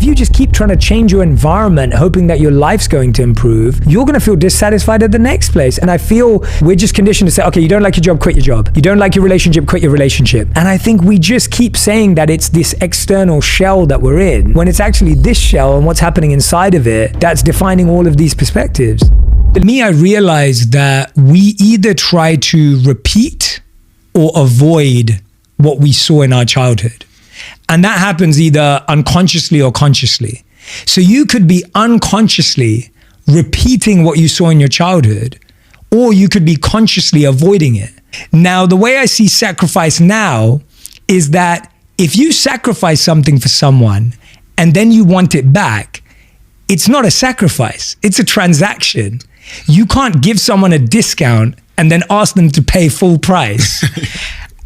you just keep trying to change your environment, hoping that your life's going to improve, you're going to feel dissatisfied at the next place. And I feel we're just conditioned to say, okay, you don't like your job, quit your job. You don't like your relationship, quit your relationship. And I think we just keep saying that it's this external shell that we're in, when it's actually this shell and what's happening inside of it that's defining all of these perspectives. For me, I realized that we either try to repeat or avoid what we saw in our childhood. And that happens either unconsciously or consciously. So you could be unconsciously repeating what you saw in your childhood, or you could be consciously avoiding it. Now, the way I see sacrifice now is that if you sacrifice something for someone and then you want it back, it's not a sacrifice, it's a transaction. You can't give someone a discount and then ask them to pay full price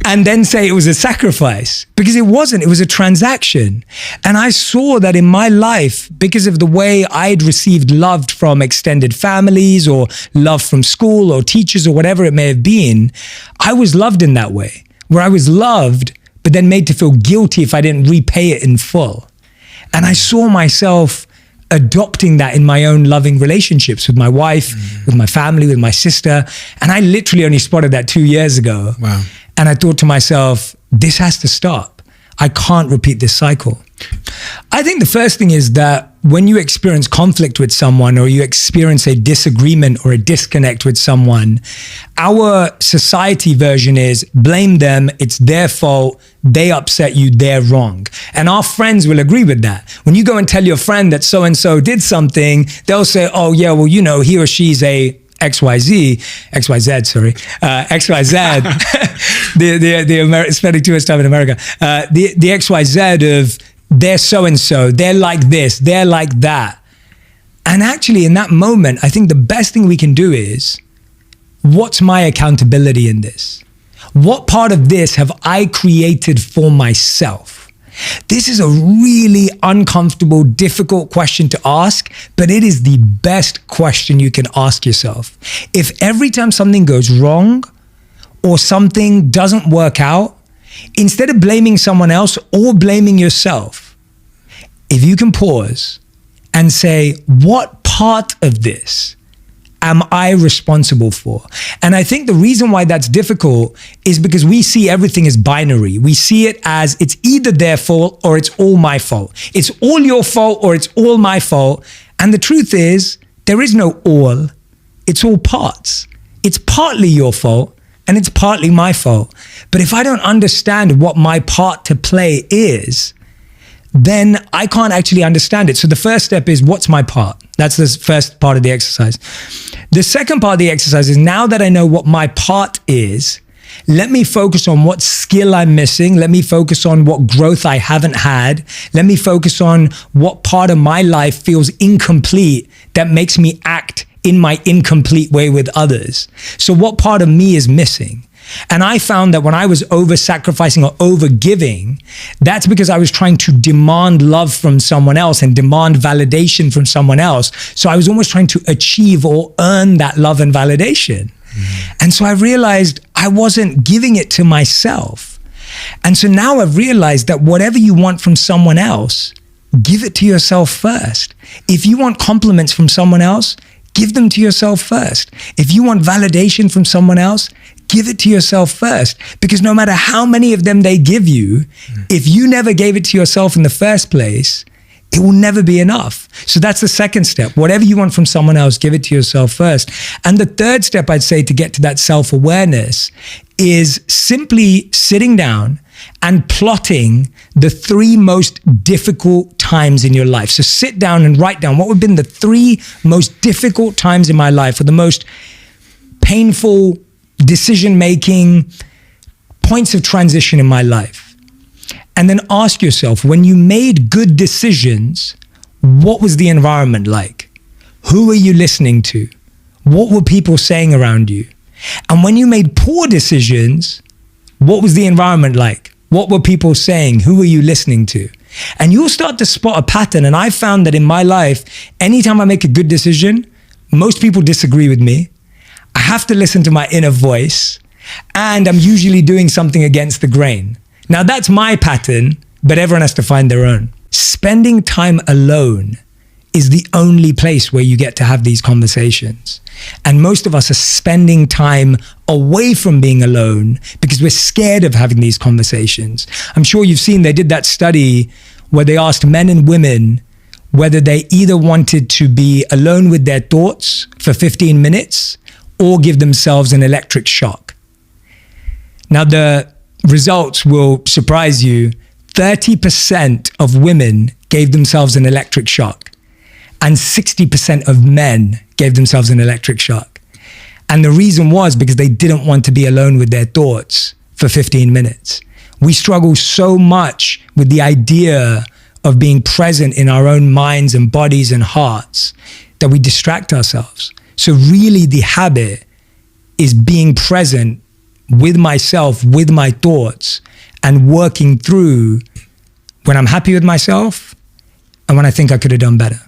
and then say it was a sacrifice, because it wasn't, it was a transaction. And I saw that in my life, because of the way I'd received love from extended families or love from school or teachers or whatever it may have been, I was loved in that way, where I was loved, but then made to feel guilty if I didn't repay it in full. And I saw myself adopting that in my own loving relationships with my wife, with my family, with my sister. And I literally only spotted that 2 years ago. Wow. And I thought to myself, this has to stop. I can't repeat this cycle. I think the first thing is that when you experience conflict with someone, or you experience a disagreement or a disconnect with someone, our society version is blame them, it's their fault, they upset you, they're wrong. And our friends will agree with that. When you go and tell your friend that so-and-so did something, they'll say, oh yeah, well, you know, he or she's a XYZ, spending too much time in America, the XYZ of they're so-and-so, they're like this, they're like that. And actually in that moment, I think the best thing we can do is, what's my accountability in this? What part of this have I created for myself? This is a really uncomfortable, difficult question to ask, but it is the best question you can ask yourself. If every time something goes wrong or something doesn't work out, instead of blaming someone else or blaming yourself, if you can pause and say, what part of this am I responsible for? And I think the reason why that's difficult is because we see everything as binary. We see it as it's either their fault or it's all my fault. It's all your fault or it's all my fault. And the truth is, there is no all. It's all parts. It's partly your fault and it's partly my fault. But if I don't understand what my part to play is, then I can't actually understand it. So the first step is, what's my part? That's the first part of the exercise. The second part of the exercise is, now that I know what my part is, let me focus on what skill I'm missing. Let me focus on what growth I haven't had. Let me focus on what part of my life feels incomplete that makes me act in my incomplete way with others. So what part of me is missing? And I found that when I was over-sacrificing or over-giving, that's because I was trying to demand love from someone else and demand validation from someone else. So I was almost trying to achieve or earn that love and validation. And so I realized I wasn't giving it to myself. And so now I've realized that whatever you want from someone else, give it to yourself first. If you want compliments from someone else, give them to yourself first. If you want validation from someone else, give it to yourself first. Because no matter how many of them they give you, if you never gave it to yourself in the first place, it will never be enough. So that's the second step. Whatever you want from someone else, give it to yourself first. And the third step, I'd say, to get to that self-awareness is simply sitting down and plotting the 3 most difficult times in your life. So sit down and write down what have been the 3 most difficult times in my life, or the most painful decision-making points of transition in my life. And then ask yourself, when you made good decisions, what was the environment like? Who were you listening to? What were people saying around you? And when you made poor decisions, what was the environment like? What were people saying? Who were you listening to? And you'll start to spot a pattern. And I found that in my life, anytime I make a good decision, most people disagree with me. I have to listen to my inner voice, and I'm usually doing something against the grain. Now that's my pattern, but everyone has to find their own. spending time alone is the only place where you get to have these conversations. And most of us are spending time away from being alone because we're scared of having these conversations. I'm sure you've seen, they did that study where they asked men and women whether they either wanted to be alone with their thoughts for 15 minutes or give themselves an electric shock. Now, the results will surprise you. 30% of women gave themselves an electric shock, and 60% of men gave themselves an electric shock. And the reason was because they didn't want to be alone with their thoughts for 15 minutes. We struggle so much with the idea of being present in our own minds and bodies and hearts that we distract ourselves. So really the habit is being present with myself, with my thoughts, and working through when I'm happy with myself and when I think I could have done better.